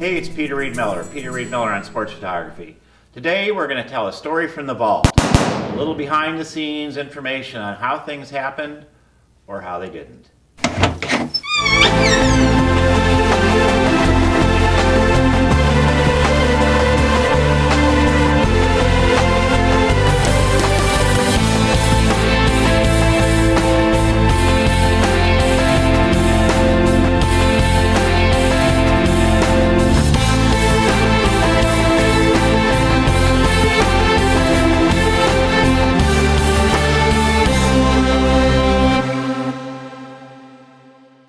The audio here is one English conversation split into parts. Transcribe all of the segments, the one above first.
Hey, it's Peter Reed Miller on Sports Photography. Today we're going to tell a story from the vault. A little behind the scenes information on how things happened or how they didn't.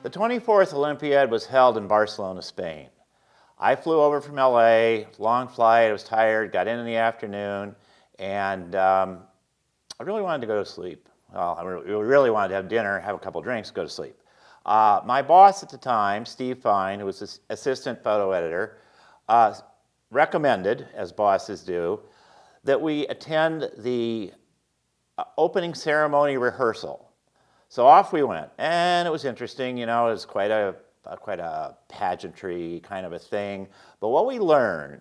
The 24th Olympiad was held in Barcelona, Spain. I flew over from LA, long flight, I was tired, got in the afternoon, and I really wanted to go to sleep. Well, I really wanted to have dinner, have a couple drinks, go to sleep. My boss at the time, Steve Fine, who was the assistant photo editor, recommended, as bosses do, that we attend the opening ceremony rehearsal. So off we went, and it was interesting, you know, it was quite a pageantry kind of a thing. But what we learned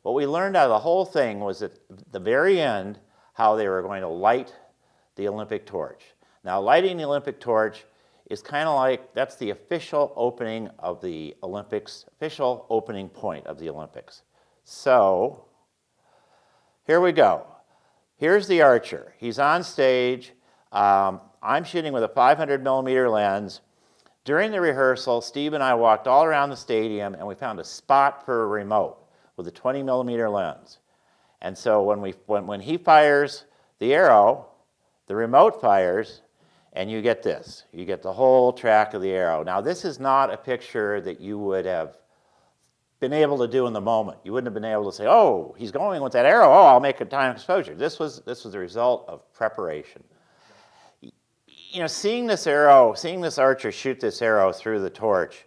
out of the whole thing was at the very end, how they were going to light the Olympic torch. Now, lighting the Olympic torch is kind of like, that's the official opening of the Olympics, official opening point of the Olympics. So, here we go. Here's the archer. He's on stage. I'm shooting with a 500 millimeter lens. During the rehearsal, Steve and I walked all around the stadium and we found a spot for a remote with a 20 millimeter lens. And so when he fires the arrow, the remote fires, and you get this. You get the whole track of the arrow. Now, this is not a picture that you would have been able to do in the moment. You wouldn't have been able to say, oh, he's going with that arrow. Oh, I'll make a time exposure. This was the result of preparation. You know, seeing this archer shoot this arrow through the torch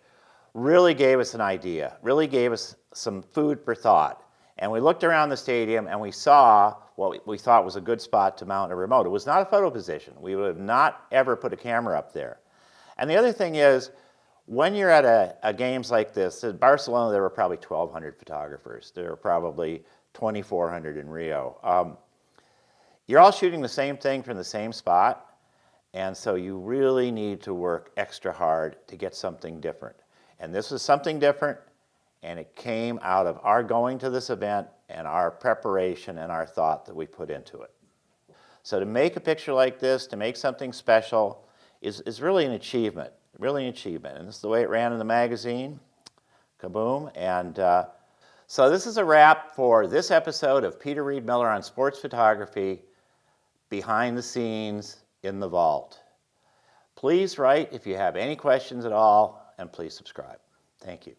really gave us an idea, really gave us some food for thought. And we looked around the stadium and we saw what we thought was a good spot to mount a remote. It was not a photo position. We would have not ever put a camera up there. And the other thing is, when you're at a games like this, in Barcelona there were probably 1,200 photographers. There were probably 2,400 in Rio. You're all shooting the same thing from the same spot. And so you really need to work extra hard to get something different. And this was something different, and it came out of our going to this event and our preparation and our thought that we put into it. So to make a picture like this, to make something special, is really an achievement, really an achievement. And this is the way it ran in the magazine, kaboom. And so this is a wrap for this episode of Peter Reed Miller on Sports Photography, Behind the Scenes in the Vault. Please write if you have any questions at all, and please subscribe. Thank you.